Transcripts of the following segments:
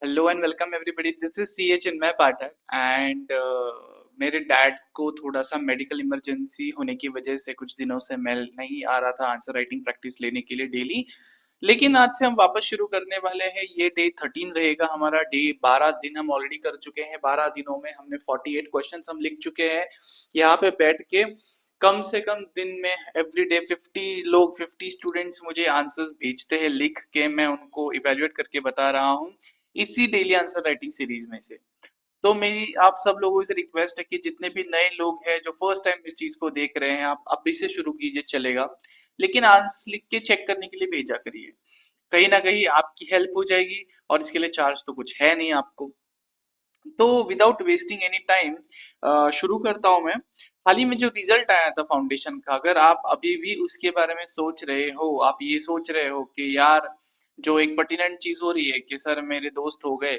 Hello and welcome everybody. This is Chinmay Pathak and मेरे dad को थोड़ा सा मेडिकल इमरजेंसी होने की वजह से कुछ दिनों से मैं नहीं आ रहा था आंसर राइटिंग प्रैक्टिस लेने के लिए डेली। लेकिन आज से हम वापस शुरू करने वाले हैं। ये डे 13 रहेगा हमारा। डे 12 दिन हम ऑलरेडी कर चुके हैं। 12 दिनों में हमने 48 क्वेश्चंस हम लिख चुके हैं यहाँ पे बैठ के। कम से कम दिन में एवरी डे 50 लोग 50 स्टूडेंट्स मुझे आंसर्स भेजते हैं लिख के। मैं उनको इवेल्युएट करके बता रहा हूँ इसी डेली आंसर राइटिंग सीरीज में से। तो मेरी आप सब लोगों से रिक्वेस्ट है कि जितने भी नए लोग हैं जो फर्स्ट टाइम इस चीज को देख रहे हैं, आप अभी से शुरू कीजिए, चलेगा। लेकिन आंसर लिख के चेक करने के लिए भेजा करिए। कहीं ना कहीं आपकी हेल्प हो जाएगी और इसके लिए चार्ज तो कुछ है नहीं आपको। तो विदाउट वेस्टिंग एनी टाइम शुरू करता हूं मैं। हाल ही में जो रिजल्ट आया था फाउंडेशन का, अगर आप अभी भी उसके बारे में सोच रहे हो, आप ये सोच रहे हो कि यार जो एक पर्टिनेंट चीज हो रही है कि सर मेरे दोस्त हो गए,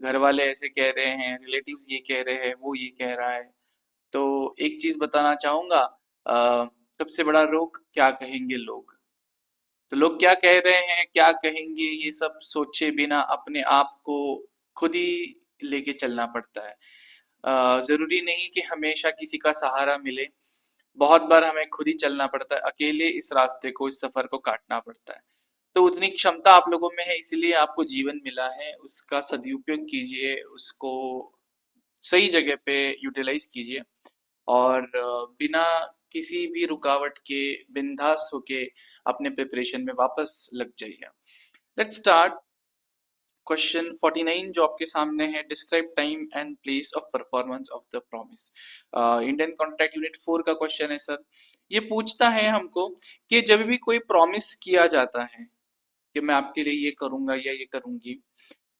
घर वाले ऐसे कह रहे हैं, रिलेटिव्स ये कह रहे हैं, वो ये कह रहा है, तो एक चीज बताना चाहूंगा। सबसे बड़ा रोग क्या कहेंगे लोग। तो लोग क्या कह रहे हैं, क्या कहेंगे, ये सब सोचे बिना अपने आप को खुद ही लेके चलना पड़ता है। जरूरी नहीं कि हमेशा किसी का सहारा मिले। बहुत बार हमें खुद ही चलना पड़ता है, अकेले इस रास्ते को, इस सफर को काटना पड़ता है। तो उतनी क्षमता आप लोगों में है, इसलिए आपको जीवन मिला है, उसका सदुपयोग कीजिए, उसको सही जगह पे यूटिलाइज कीजिए और बिना किसी भी रुकावट के बिंदास होके अपने प्रिपरेशन में वापस लग जाइए। Let's start. क्वेश्चन 49 जो आपके सामने है, describe time and place of performance of the promise. Indian contract unit 4 का क्वेश्चन है सर। ये पूछता है हमको कि जब भी कोई प्रॉमिस किया जाता है कि मैं आपके लिए ये करूंगा या ये करूंगी,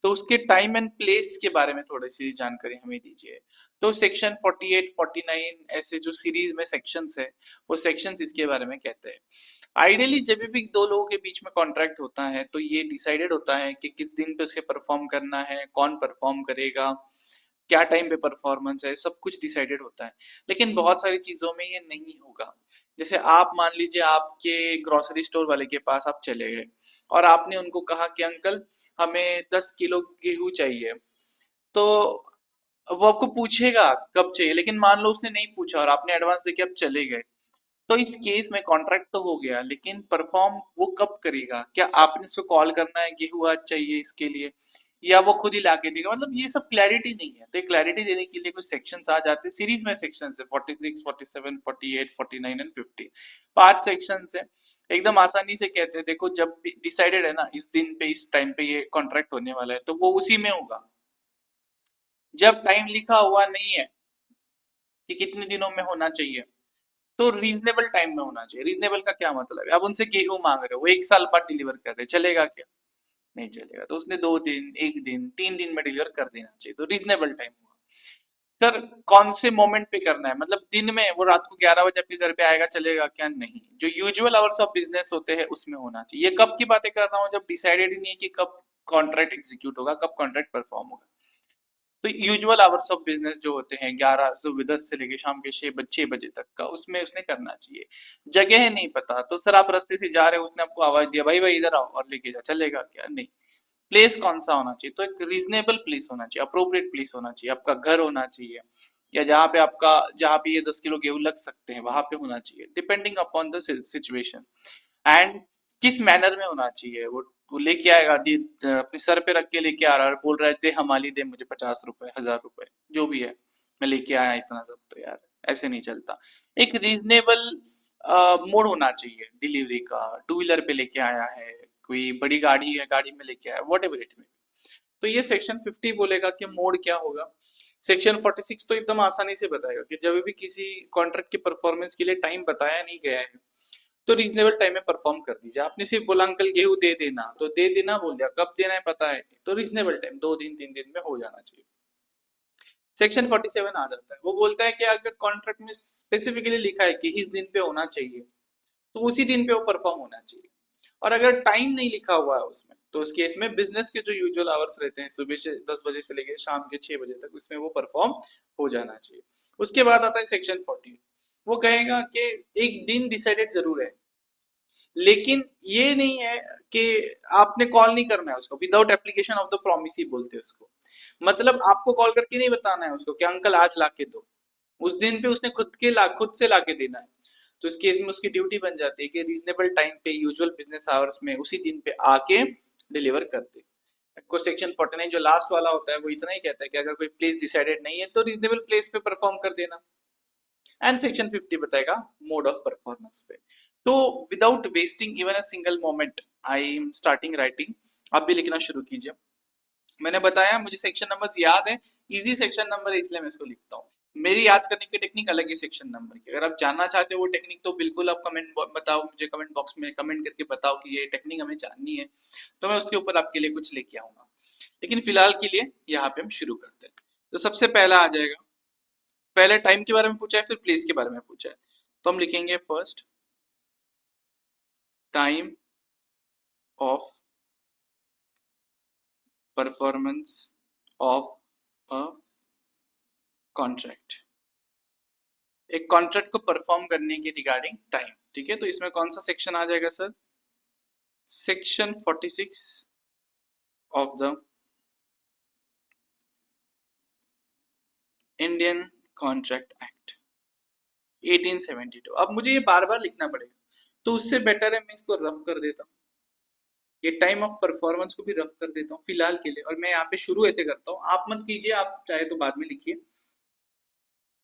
तो उसके टाइम एंड प्लेस के बारे में थोड़ी सी जानकारी हमें दीजिए। तो सेक्शन 48 49 ऐसे जो सीरीज में सेक्शंस है, वो सेक्शंस इसके बारे में कहते हैं। आइडियली जब भी दो लोगों के बीच में कॉन्ट्रैक्ट होता है तो ये डिसाइडेड होता है कि किस दिन पे उसे परफॉर्म करना है, कौन परफॉर्म करेगा, क्या टाइम पे परफॉर्मेंस है, सब कुछ डिसाइडेड होता है। लेकिन बहुत सारी चीजों में ये नहीं होगा। जैसे आप मान लीजिए आपके ग्रोसरी स्टोर वाले के पास आप चले गए और आपने उनको कहा कि अंकल हमें 10 किलो गेहूं चाहिए। तो वो आपको पूछेगा कब चाहिए, लेकिन मान लो उसने नहीं पूछा और आपने एडवांस देके आप चले गए, तो इस केस में कॉन्ट्रैक्ट तो हो गया, लेकिन परफॉर्म वो कब करेगा? क्या आपने उसको कॉल करना है गेहूं आज चाहिए इसके लिए, या वो खुद ही लाके देगा? मतलब ये सब क्लैरिटी नहीं है। तो ये क्लैरिटी देने के लिए कुछ सेक्शंस आ जाते हैं। सीरीज में सेक्शंस है 46 47 48 49 एंड 50। 5 सेक्शंस है। एकदम आसानी से कहते हैं, देखो जब डिसाइडेड है ना इस दिन पे इस टाइम पे ये कॉन्ट्रैक्ट होने वाला है, तो वो उसी में होगा। जब टाइम लिखा हुआ नहीं है कि कितने दिनों में होना चाहिए, तो रीजनेबल टाइम में होना चाहिए। रीजनेबल का क्या मतलब है? अब उनसे गेहूं मांग रहे हो, वो 1 साल बाद डिलीवर कर रहे, चलेगा क्या? नहीं चलेगा। तो उसने 2 दिन, 1 दिन, 3 दिन में डिलीवर कर देना चाहिए, तो रीजनेबल टाइम हुआ। सर कौन से मोमेंट पे करना है, मतलब दिन में, वो रात को 11 बजे आपके घर पे आएगा, चलेगा क्या? नहीं। जो यूजुअल आवर्स ऑफ बिजनेस होते हैं उसमें होना चाहिए। ये कब की बातें कर रहा हूँ? जब डिसाइडेड ही नहीं है कि कब कॉन्ट्रैक्ट एग्जीक्यूट होगा, कब कॉन्ट्रैक्ट परफॉर्म होगा। तो यूजुअल आवर्स ऑफ बिजनेस जो होते हैं 11 सुबह 10 से लेके शाम के 6 बजे तक का, उसमें उसने करना चाहिए। जगह है नहीं पता, तो सर आप रास्ते से जा रहे हो, उसने आपको आवाज दिया भाई भाई इधर आओ और लेके जा, चलेगा क्या? नहीं। प्लेस कौन सा होना चाहिए? तो एक रीजनेबल प्लेस होना चाहिए, अप्रोप्रिएट प्लेस होना चाहिए। आपका घर होना चाहिए, या जहाँ पे ये 10 किलो गेहूं लग सकते हैं वहां पे होना चाहिए, depending upon the situation. And किस मैनर में होना चाहिए? वो लेके आएगा, अपने सर पे रख के लेके आ रहा है और बोल रहा है दे हमारी दे मुझे 50 रुपए 1000 रुपए जो भी है, मैं लेके आया इतना सब, तो यार ऐसे नहीं चलता। एक रीजनेबल मोड होना चाहिए डिलीवरी का। टू व्हीलर पे लेके आया है, कोई बड़ी गाड़ी है, गाड़ी में लेके आया, वॉट एवर इट में। तो ये सेक्शन 50 बोलेगा कि मोड क्या होगा। सेक्शन 46 तो एकदम आसानी से बताएगा कि जब भी किसी कॉन्ट्रैक्ट के परफॉर्मेंस के लिए टाइम बताया नहीं गया है, तो रीजनेबल टाइम में परफॉर्म कर दीजिए। आपने सिर्फ बोला अंकल गेहूं दे देना, तो दे देना बोल दिया, कब देना है पता है, तो रीजनेबल टाइम 2 दिन 3 दिन में हो जाना चाहिए। सेक्शन 47 आ जाता है, वो बोलता है कि अगर कॉन्ट्रैक्ट में स्पेसिफिकली लिखा है कि इस दिन पे होना चाहिए, तो उसी दिन पे वो परफॉर्म होना चाहिए। और अगर टाइम नहीं लिखा हुआ है उसमें, तो उस केस में बिजनेस के जो यूजुअल आवर्स रहते हैं सुबह से 10 बजे से लेकर शाम के 6 बजे तक, उसमें वो परफॉर्म हो जाना चाहिए। उसके बाद आता है सेक्शन 40। वो कहेगा कि एक दिन डिसाइडेड जरूर है लेकिन ये नहीं है कि आपने कॉल नहीं करना है उसको, without application of the promise ही बोलते हैं उसको। मतलब आपको कॉल करके नहीं बताना है उसको कि अंकल आज ला के दो, उस दिन पे उसने खुद से ला के देना है। तो इस केस में उसकी ड्यूटी बन जाती है कि रीजनेबल टाइम पे, यूजुअल बिजनेस आवर्स में, उसी दिन पे आके डिलीवर कर दे। को सेक्शन 49 जो लास्ट वाला होता है वो इतना ही कहता है कि अगर कोई प्लेस डिसाइडेड नहीं है तो रीजनेबल प्लेस पे परफॉर्म कर देना। एंड सेक्शन 50 बताएगा मोड ऑफ परफॉर्मेंस पे। तो without wasting even a single moment I am starting writing. आप भी लिखना शुरू कीजिए। मैंने बताया मुझे सेक्शन नंबर्स याद है, इजी सेक्शन नंबर है इसलिए मैं इसको लिखता हूँ। मेरी याद करने की टेक्निक अलग है सेक्शन नंबर की। अगर आप जानना चाहते हो वो टेक्निक तो बिल्कुल आप कमेंट बताओ मुझे, कमेंट बॉक्स में कमेंट करके बताओ कि ये टेक्निक हमें जाननी है, तो मैं उसके ऊपर आपके लिए कुछ लेके आऊंगा। लेकिन फिलहाल के लिए यहाँ पे हम शुरू करते हैं। तो सबसे पहला आ जाएगा, पहले टाइम के बारे में पूछा है फिर प्लेस के बारे में पूछा है, तो हम लिखेंगे first time of performance of a contract. एक कॉन्ट्रैक्ट को परफॉर्म करने की रिगार्डिंग टाइम। ठीक है, तो इसमें कौन सा सेक्शन आ जाएगा sir? Section 46 of the Indian contract act 1872। अब मुझे ये बार बार लिखना पड़ेगा, तो उससे बेटर है मैं इसको रफ कर देता हूँ। ये टाइम ऑफ परफॉर्मेंस को भी रफ कर देता हूँ फिलहाल के लिए, और मैं यहाँ पे शुरू ऐसे करता हूँ, आप मत कीजिए, आप चाहे तो बाद में लिखिए।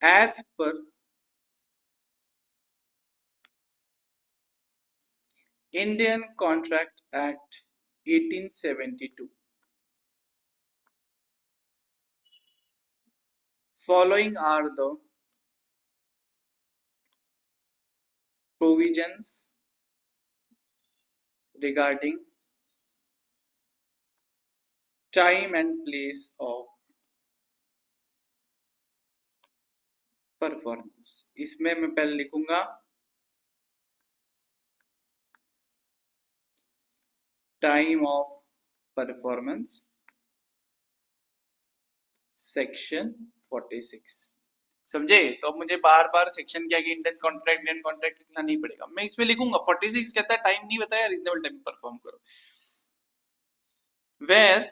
As per Indian contract act 1872, following are the provisions regarding time and place of performance. इसमें मैं पहले लिखूंगा टाइम ऑफ परफॉर्मेंस सेक्शन 46। समझे? तो अब मुझे बार बार सेक्शन के आगे इंडियन कॉन्ट्रैक्ट लिखना नहीं पड़ेगा, मैं इसमें लिखूंगा 46 कहता है टाइम नहीं बताया, रीजनेबल टाइम परफॉर्म करो। Where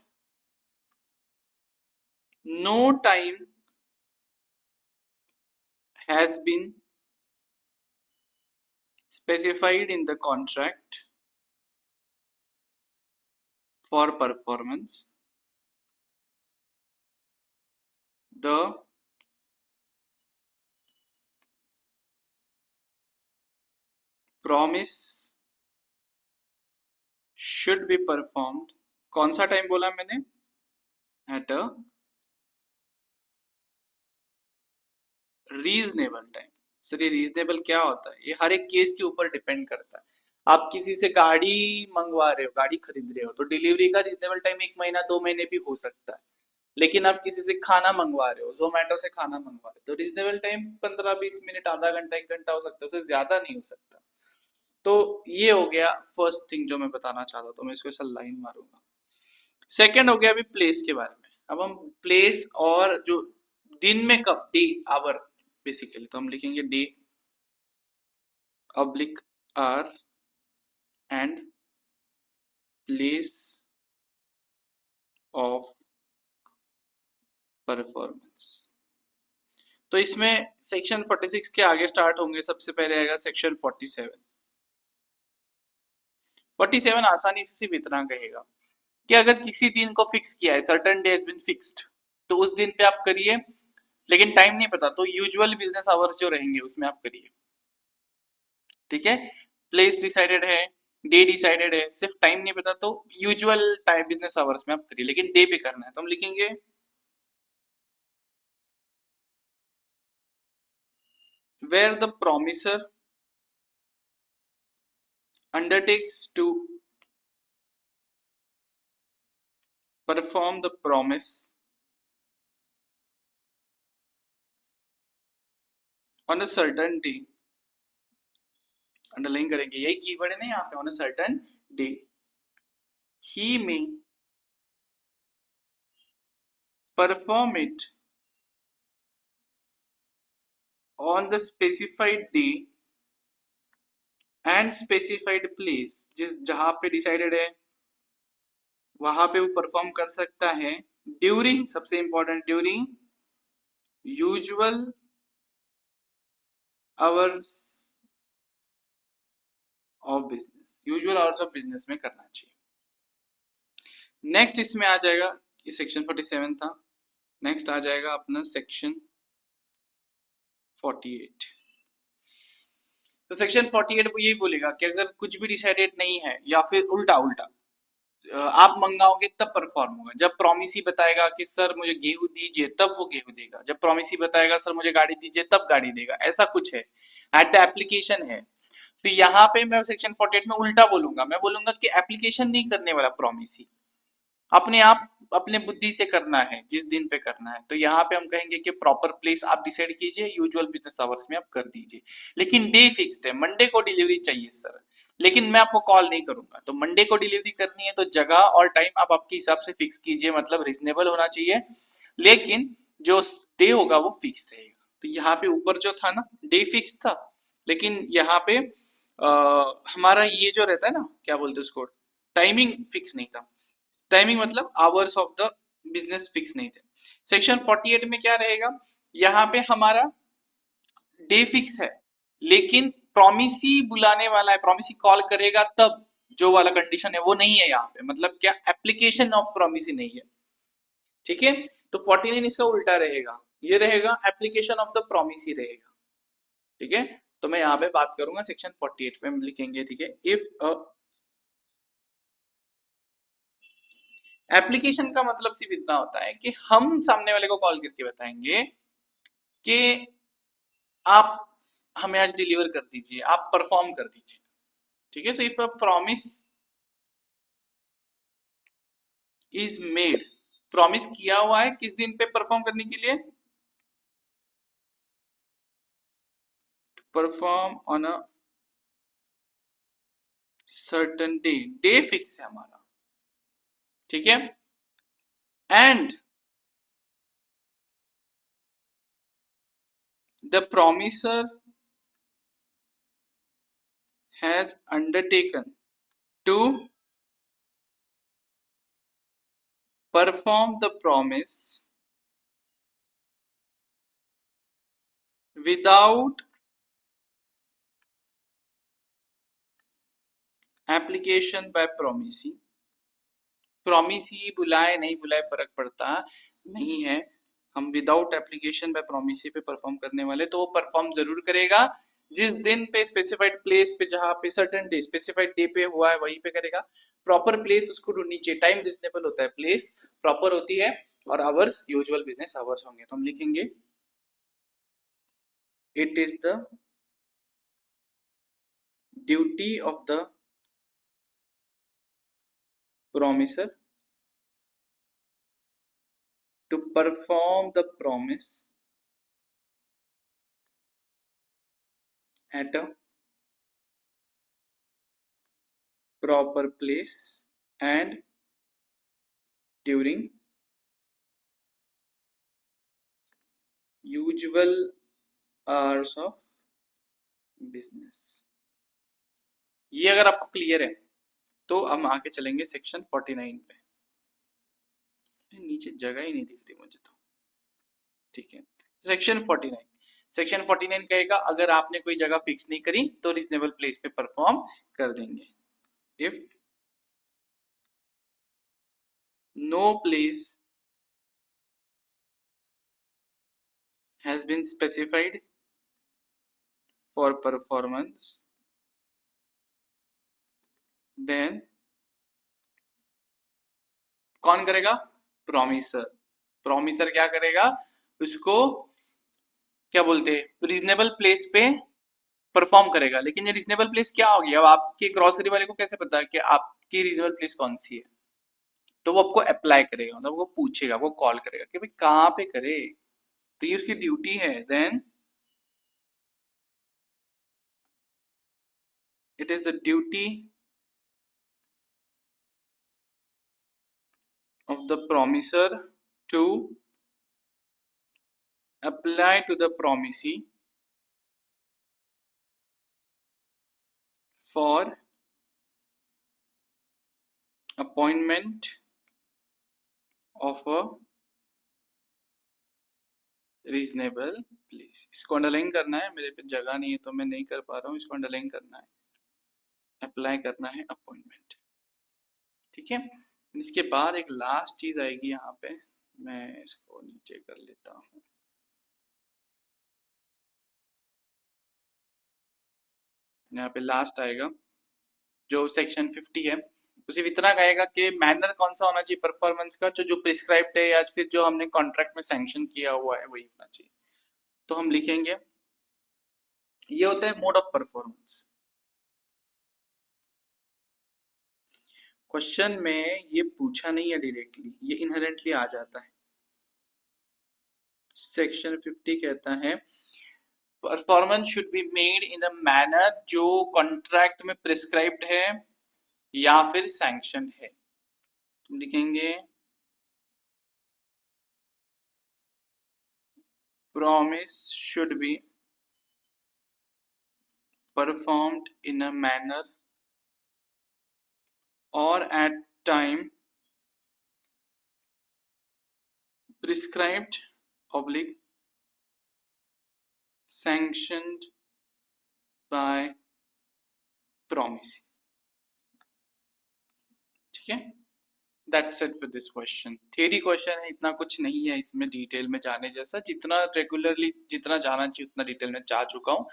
no time has been specified in the contract for performance, the promise should be performed। कौन सा टाइम बोला मैंने? At a reasonable time. Sir ये रीजनेबल क्या होता है? ये हर एक केस के ऊपर डिपेंड करता है। आप किसी से गाड़ी मंगवा रहे हो, गाड़ी खरीद रहे हो, तो डिलीवरी का रीजनेबल टाइम 1 महीना 2 महीने भी हो सकता है। लेकिन आप किसी से खाना मंगवा रहे हो, जोमेटो से खाना मंगवा रहे हो, तो रीजनेबल टाइम 15-20 मिनट, आधा घंटा 1 घंटा हो सकता है, उससे ज्यादा नहीं हो सकता। तो ये हो गया फर्स्ट थिंग जो मैं बताना चाहता, तो मैं इसको ऐसा लाइन मारूंगा। सेकंड हो गया अभी प्लेस के बारे में। अब हम प्लेस और जो दिन में कब, डे आवर बेसिकली, तो हम लिखेंगे day oblique our and place of performance. तो इसमें सेक्शन 46 के आगे स्टार्ट होंगे। सबसे पहले आएगा सेक्शन 47। 47 आसानी से सिर्फ इतना कहेगा कि अगर किसी दिन को फिक्स किया है, certain day has been fixed, तो उस दिन पे आप करिए, लेकिन टाइम नहीं पता तो यूजुअल बिजनेस आवर्स जो रहेंगे उसमें आप करिए। ठीक है, प्लेस डिसाइडेड है, डे डिसाइडेड है, सिर्फ टाइम नहीं पता तो यूजुअल टाइम बिजनेस आवर्स में आप करिए, लेकिन डे पे करना है, तो हम लिखेंगे where the promiser undertakes to perform the promise on a certain day। Underline करेंगे, यही कीवर्ड है ना यहाँ पे, on a certain day he may perform it on the specified day and specified place, जिस जहां पे डिसाइडेड है वहां पे वो परफॉर्म कर सकता है ड्यूरिंग, सबसे important, during usual hours of business, usual hours of business में करना चाहिए। नेक्स्ट इसमें आ जाएगा, ये सेक्शन 47 था। नेक्स्ट आ जाएगा अपना सेक्शन 48। तो सेक्शन 48 वो यही बोलेगा कि अगर कुछ भी डिसाइडेड नहीं है या फिर उल्टा उल्टा आप मंगाओगे तब परफॉर्म होगा। जब प्रॉमिस ही बताएगा कि सर मुझे गेहूं दीजिए तब वो गेहूं देगा, जब प्रॉमिस ही बताएगा सर मुझे गाड़ी दीजिए तब गाड़ी देगा, ऐसा कुछ है, एट द एप्लीकेशन है। तो यहाँ पे मैं सेक्शन 48 में उल्टा बोलूंगा, मैं बोलूंगा कि एप्लीकेशन नहीं करने वाला प्रॉमिस ही अपने आप अपने बुद्धि से करना है जिस दिन पे करना है। तो यहाँ पे हम कहेंगे कि प्रॉपर प्लेस आप डिसाइड कीजिए, यूजुअल बिजनेस आवर्स में आप कर दीजिए, लेकिन डे फिक्स्ड है, मंडे को डिलीवरी चाहिए सर, लेकिन मैं आपको कॉल नहीं करूंगा। तो मंडे को डिलीवरी करनी है तो जगह और टाइम आप आपके हिसाब से फिक्स कीजिए, मतलब रिजनेबल होना चाहिए, लेकिन जो डे होगा वो फिक्स रहेगा। तो यहाँ पे ऊपर जो था ना डे फिक्स था, लेकिन यहाँ पे हमारा ये जो रहता है ना क्या बोलते हैं उसको, टाइमिंग फिक्स नहीं था। टाइमिंग मतलब hours of the business fix नहीं थे। सेक्शन 48 में क्या रहेगा, यहाँ पे हमारा डे फिक्स है, लेकिन प्रॉमिस ही बुलाने वाला है, प्रॉमिस ही कॉल करेगा तब, जो वाला कंडीशन है वो नहीं है यहाँ पे, मतलब क्या एप्लीकेशन ऑफ प्रॉमिस ही नहीं है। ठीक है, तो 49 इसका उल्टा रहेगा, ये रहेगा एप्लीकेशन ऑफ द प्रॉमिस ही रहेगा। ठीक है, तो मैं यहाँ पे बात करूंगा सेक्शन 48 में, हम लिखेंगे ठीक है, इफ एप्लीकेशन का मतलब सिर्फ इतना होता है कि हम सामने वाले को कॉल करके बताएंगे कि आप हमें आज डिलीवर कर दीजिए, आप परफॉर्म कर दीजिए। ठीक है, so if a promise is made, promise किया हुआ है किस दिन पे परफॉर्म करने के लिए, perform on a certain day, day fix है हमारा। ठीक है, and the promiser has undertaken to perform the promise without application by promisee, promisee बुलाए नहीं बुलाए फर्क पड़ता नहीं है, हम विदाउट एप्लीकेशन बाय प्रॉमिसी पे परफॉर्म करने वाले, तो वो परफॉर्म जरूर करेगा जिस दिन पे स्पेसिफाइड प्लेस पे, जहां पे सर्टेन डे स्पेसिफाइड डे पे हुआ है वहीं पे करेगा। प्रॉपर प्लेस उसको ढूंढनी चाहिए, टाइम रिजनेबल होता है, प्लेस प्रॉपर होती है, और आवर्स यूजुअल बिजनेस आवर्स होंगे। तो हम लिखेंगे it is the duty of the promiser to perform the promise at a proper place and during usual hours of business। ये अगर आपको क्लियर है तो हम आगे चलेंगे सेक्शन 49 पे। नीचे जगह ही नहीं दिख रही मुझे तो। ठीक है, सेक्शन 49, सेक्शन 49 कहेगा अगर आपने कोई जगह फिक्स नहीं करी तो रीजनेबल प्लेस पे परफॉर्म कर देंगे। If no place has been specified for performance, then कौन करेगा, प्रॉमिसर। प्रॉमिसर क्या करेगा, उसको क्या बोलते हैं रीजनेबल प्लेस पे परफॉर्म करेगा। लेकिन ये रीजनेबल प्लेस क्या होगी, अब आपके ग्रोसरी वाले को कैसे पता है कि आपकी रीजनेबल प्लेस कौन सी है, तो वो आपको अप्लाई करेगा, मतलब वो पूछेगा, वो कॉल करेगा कि भाई कहाँ पे करे, तो ये उसकी ड्यूटी है। Then it is the duty of the promiser to apply to the promisee for appointment of a reasonable place. इसको अंडरलाइन करना है, मेरे पे जगह नहीं है तो मैं नहीं कर पा रहा हूँ। इसको अंडरलाइन करना है, अप्लाई करना है अपॉइंटमेंट। ठीक है, इसके बाद एक लास्ट चीज आएगी यहाँ पे, मैं इसको नीचे कर लेता हूँ। यहाँ पे लास्ट आएगा जो सेक्शन 50 है, उसे इतना कहेगा कि मैनर कौन सा होना चाहिए परफॉर्मेंस का, जो जो प्रिस्क्राइब्ड है या फिर जो हमने कॉन्ट्रैक्ट में सैंक्शन किया हुआ है वही होना चाहिए। तो हम लिखेंगे, ये होता है मोड ऑफ परफॉर्मेंस। क्वेश्चन में ये पूछा नहीं है डायरेक्टली, ये इनहेरेंटली आ जाता है। सेक्शन 50 कहता है performance should be made in a manner जो कॉन्ट्रैक्ट में प्रिस्क्राइब्ड है या फिर सैंक्शन है। तुम लिखेंगे promise should be performed in a manner or at time prescribed oblique sanctioned by promise। ठीक है, that's it for this question. Theory question है, इतना कुछ नहीं है इसमें डिटेल में जाने जैसा। जितना रेगुलरली जितना जाना चाहिए उतना डिटेल में जा चुका हूँ।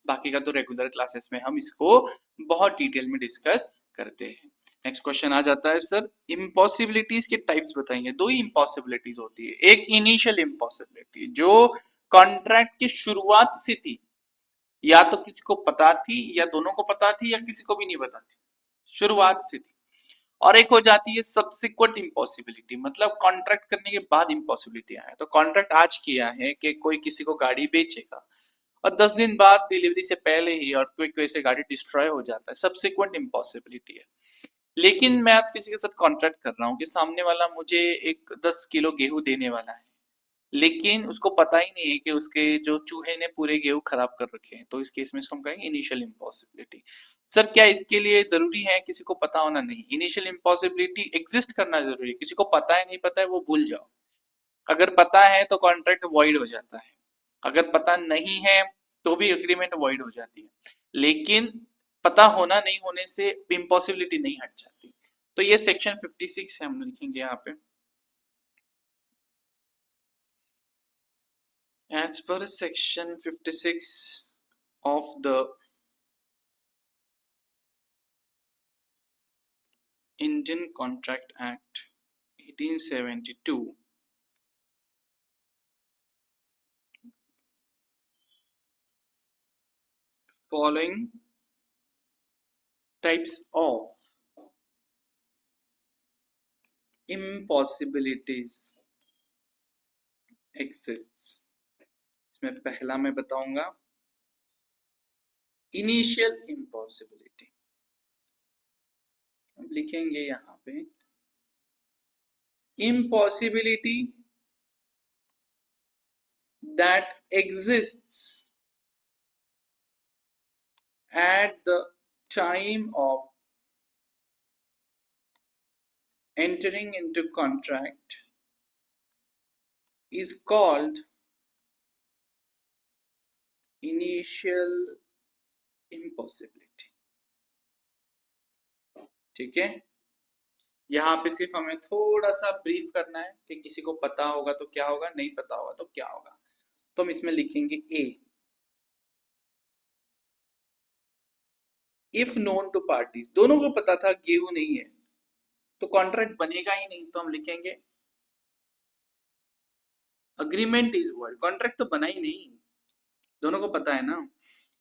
बाकी का तो रेगुलर क्लासेस में हम इसको बहुत डिटेल में डिस्कस करते हैं। नेक्स्ट क्वेश्चन आ जाता है, सर इम्पॉसिबिलिटीज के टाइप्स बताइए। दो ही इम्पॉसिबिलिटीज होती है, एक इनिशियल इम्पॉसिबिलिटी जो कॉन्ट्रैक्ट की शुरुआत से थी, या तो किसी को पता थी या दोनों को पता थी या किसी को भी नहीं पता थी, शुरुआत से थी। और एक हो जाती है सब्सिक्वेंट इम्पॉसिबिलिटी, मतलब कॉन्ट्रैक्ट करने के बाद इम्पॉसिबिलिटी आया। तो कॉन्ट्रैक्ट आज किया है कि कोई किसी को गाड़ी बेचेगा और 10 दिन बाद डिलीवरी से पहले ही और कोई कोई से गाड़ी डिस्ट्रॉय हो जाता है, सब्सिक्वेंट इम्पॉसिबिलिटी है। लेकिन मैं आज किसी के साथ कॉन्ट्रैक्ट कर रहा हूँ कि सामने वाला मुझे एक 10 किलो गेहूं देने वाला है, लेकिन उसको पता ही नहीं है कि उसके जो चूहे ने पूरे गेहूं खराब कर रखे हैं। तो इस केस में इसको हम कहेंगे इनिशियल इम्पॉसिबिलिटी। सर क्या इसके लिए जरूरी है किसी को पता होना? नहीं, इनिशियल इम्पॉसिबिलिटी एग्जिस्ट करना जरूरी है। किसी को पता है नहीं पता है वो भूल जाओ। अगर पता है तो कॉन्ट्रैक्ट वॉइड हो जाता है, अगर पता नहीं है तो भी एग्रीमेंट वॉइड हो जाती है। लेकिन पता होना नहीं होने से इम्पॉसिबिलिटी नहीं हट जाती। तो ये सेक्शन 56 है, हम लिखेंगे यहाँ पे as per section 56 of the Indian Contract Act 1872, following types of impossibilities exists। इसमें पहला मैं बताऊंगा इनिशियल इम्पॉसिबिलिटी। लिखेंगे यहाँ पे impossibility that exists at the time of entering into contract is called initial impossibility। ठीक है, यहाँ पे सिर्फ हमें थोड़ा सा ब्रीफ करना है कि किसी को पता होगा तो क्या होगा, नहीं पता होगा तो क्या होगा। तो हम इसमें लिखेंगे ए, इफ नोन टू पार्टीज, दोनों को पता था गेहूं नहीं है तो कॉन्ट्रैक्ट बनेगा ही नहीं। तो हम लिखेंगे अग्रीमेंट इज वर्ड, कॉन्ट्रैक्ट तो बना ही नहीं, दोनों को पता है ना।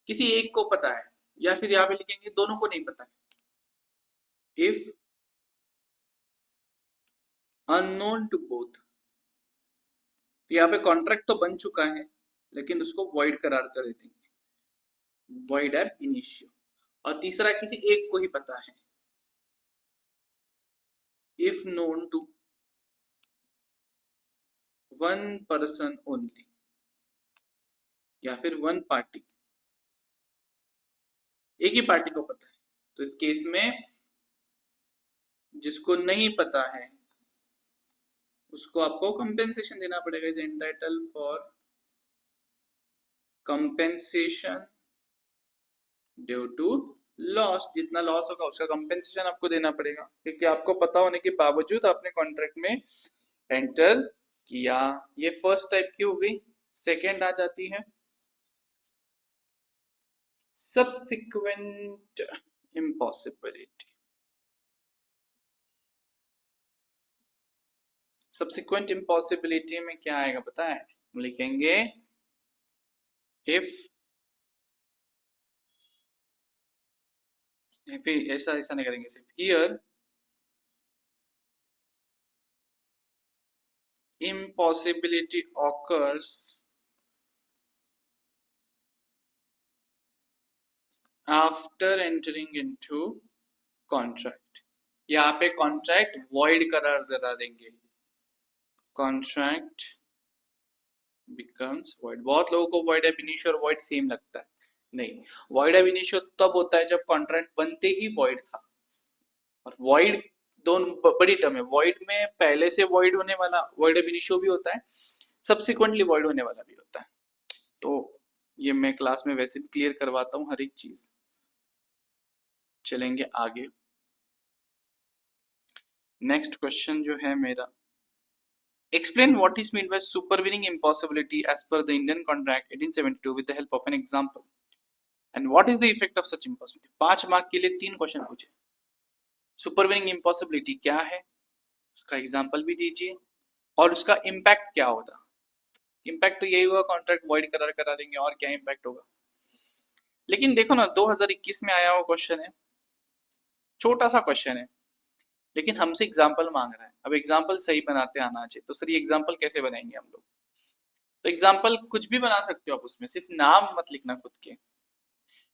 किसी एक को पता है, या फिर यहाँ पे लिखेंगे दोनों को नहीं पता है, इफ अननोन टू बोथ। तो यहाँ पे कॉन्ट्रैक्ट तो बन चुका है लेकिन उसको वॉइड करार कर देंगे, वॉइड एब इनिशियो। और तीसरा किसी एक को ही पता है, if known to one person only, या फिर वन पार्टी, एक ही पार्टी को पता है। तो इस केस में जिसको नहीं पता है उसको आपको कंपेंसेशन देना पड़ेगा। Is entitle for compensation due to loss. जितना लॉस होगा उसका कंपेंसेशन आपको देना पड़ेगा, क्योंकि आपको पता होने के बावजूद आपने कॉन्ट्रैक्ट में एंटर किया। ये फर्स्ट टाइप की हो गई। सेकेंड आ जाती है सब्सिक्वेंट इम्पॉसिबिलिटी। सब्सिक्वेंट इम्पॉसिबिलिटी में क्या आएगा पता है? हम लिखेंगे इफ, फिर ऐसा ऐसा नहीं करेंगे, सिर्फ here impossibility occurs after entering into contract। यहाँ पे कॉन्ट्रैक्ट वॉइड करार करा देंगे, कॉन्ट्रैक्ट बिकम्स वॉइड। बहुत लोगों को वॉइड एब इनिशियो और वॉइड सेम लगता है, नहीं। वॉइड एब इनिशियो तब होता है जब कॉन्ट्रैक्ट बनते ही वॉइड था, और वॉइड दोनों बड़ी टर्म है। वॉइड में पहले से वॉइड होने वाला वॉइड एब इनिशियो भी होता है, सब्सिक्वेंटली वॉइड होने वाला भी होता है। तो ये मैं क्लास में वैसे भी क्लियर करवाता हूँ हर एक चीज। चलेंगे आगे। नेक्स्ट क्वेश्चन जो है मेरा, explain what is meant by supervening impossibility as per the Indian Contract 1872 with the help of an example, and what is the effect of such impossibility। 5 mark के लिए 3 क्वेश्चन पूछे। सुपरवेनिंग इम्पॉसिबिलिटी क्या है, उसका example भी दीजिए, और उसका इम्पैक्ट क्या होगा। इम्पैक्ट तो यही होगा, कॉन्ट्रैक्ट वॉइड करार करा देंगे, और क्या इम्पैक्ट होगा। लेकिन देखो ना, 2021 में आया हुआ क्वेश्चन है, छोटा सा क्वेश्चन है, लेकिन हमसे एग्जाम्पल मांग रहा है। अब एग्जाम्पल सही बनाते आना चाहिए, तो सर ये एग्जाम्पल कैसे बनाएंगे हम लोग? तो एग्जाम्पल कुछ भी बना सकते हो आप, उसमें सिर्फ नाम मत लिखना खुद के।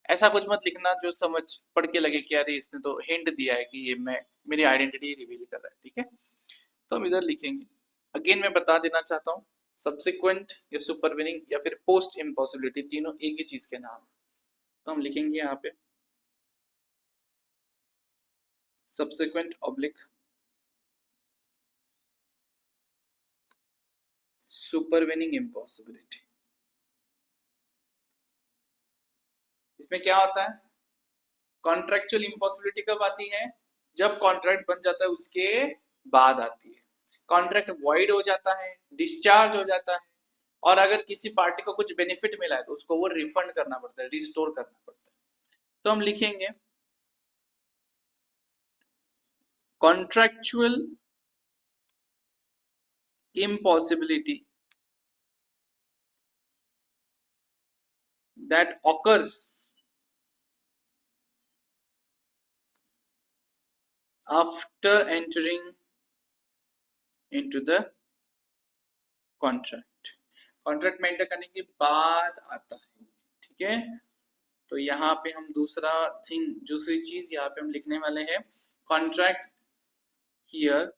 ऐसा कुछ मत लिखना जो समझ पढ़ के लगे कि अरे इसने तो हिंट दिया है कि ये मैं मेरी आइडेंटिटी रिवील कर रहा है, ठीक है। तो हम इधर लिखेंगे। अगेन मैं बता देना चाहता हूँ, सब्सिक्वेंट या सुपरवेनिंग या फिर पोस्ट इम्पॉसिबिलिटी तीनों एक ही चीज के नाम है। तो हम लिखेंगे यहाँ पे सब्सिक्वेंट ऑब्लिक सुपरवेनिंग इम्पॉसिबिलिटी। इसमें क्या होता है, कॉन्ट्रेक्चुअल इम्पॉसिबिलिटी कब आती है? जब कॉन्ट्रैक्ट बन जाता है उसके बाद आती है। कॉन्ट्रैक्ट वॉइड हो जाता है, डिस्चार्ज हो जाता है, और अगर किसी पार्टी को कुछ बेनिफिट मिला है तो उसको वो रिफंड करना पड़ता है, रिस्टोर करना पड़ता है। तो हम लिखेंगे contractual impossibility that occurs after entering into the contract। Contract में एंटर करने के बाद आता है, ठीक है। तो यहाँ पे हम दूसरी चीज यहाँ पे हम लिखने वाले हैं, कॉन्ट्रैक्ट हियर,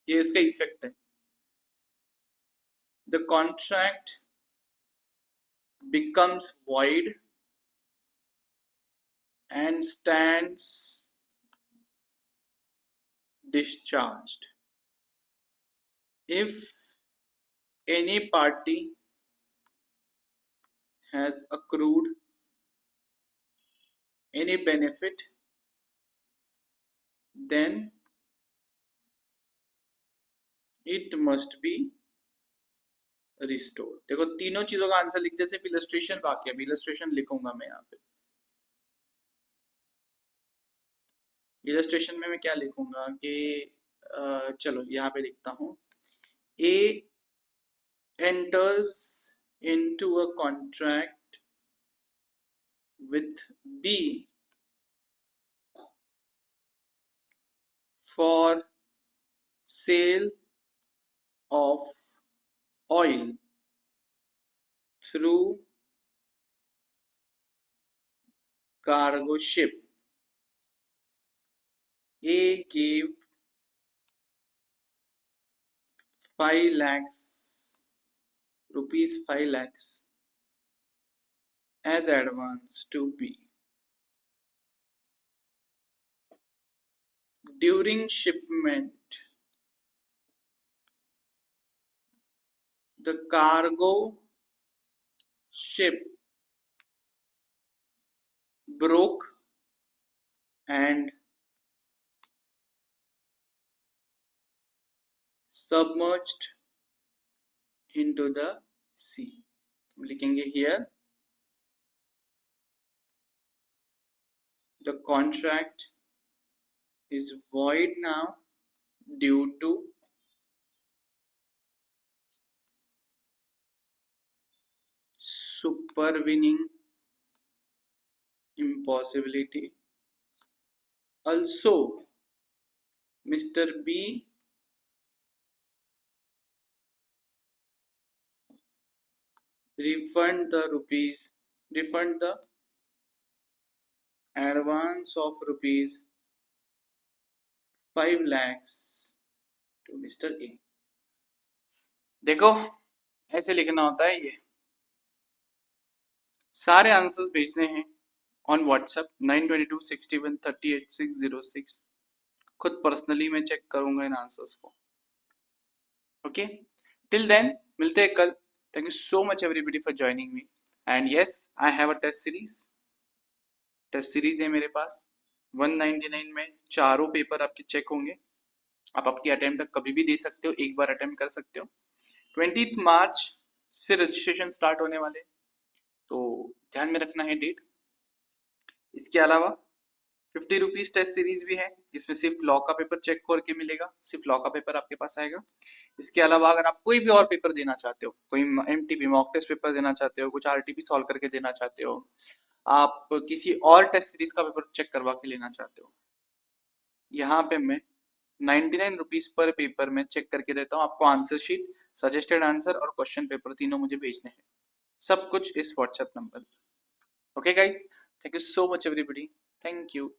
ये इसका इफेक्ट है। The contract becomes void and stands discharged if any party has accrued any benefit, then it must be restored। देखो तीनों चीजों का आंसर लिखते, सिर्फ इलस्ट्रेशन बाकी है। इलस्ट्रेशन लिखूंगा मैं यहाँ पे। इलस्ट्रेशन में मैं क्या लिखूंगा कि चलो यहाँ पे लिखता हूँ, ए enters into a contract with B for sale of oil through cargo ship। A gave 5 lakhs rupees 5 lakhs as advance to B। During shipment the cargo ship broke and submerged into the sea. हम लिखेंगे here the contract is void now due to supervening impossibility. Also, Mr. B refund the advance of rupees 5 lakhs to Mr. A. देखो ऐसे लिखना होता है ये सारे answers भेजने हैं ऑन व्हाट्सएप 9226138606 खुद पर्सनली मैं चेक करूंगा इन आंसर्स को ओके टिल देन मिलते हैं कल thank you so much everybody for joining me and yes I have a test series है मेरे पास 199 में चारों पेपर आपके चेक होंगे आप आपकी अटेम्प्ट तक कभी भी दे सकते हो एक बार अटेम्प्ट कर सकते हो 20 मार्च से रजिस्ट्रेशन स्टार्ट होने वाले तो ध्यान में रखना है डेट इसके अलावा 50 रुपीज टेस्ट सीरीज भी है जिसमें सिर्फ लॉ का पेपर चेक करके मिलेगा सिर्फ लॉ का पेपर आपके पास आएगा इसके अलावा अगर आप कोई भी और पेपर देना चाहते हो कोई एमटीपी मॉक टेस्ट पेपर देना चाहते हो कुछ आरटीपी सॉल्व करके देना चाहते हो आप किसी और टेस्ट सीरीज का पेपर चेक करवा के लेना चाहते हो यहाँ पे मैं 99 रुपीज पर पेपर में चेक करके देता हूँ आपको आंसर शीट सजेस्टेड आंसर और क्वेश्चन पेपर तीनों मुझे भेजने हैं सब कुछ इस व्हाट्सएप नंबर पर okay guys thank you so much everybody thank you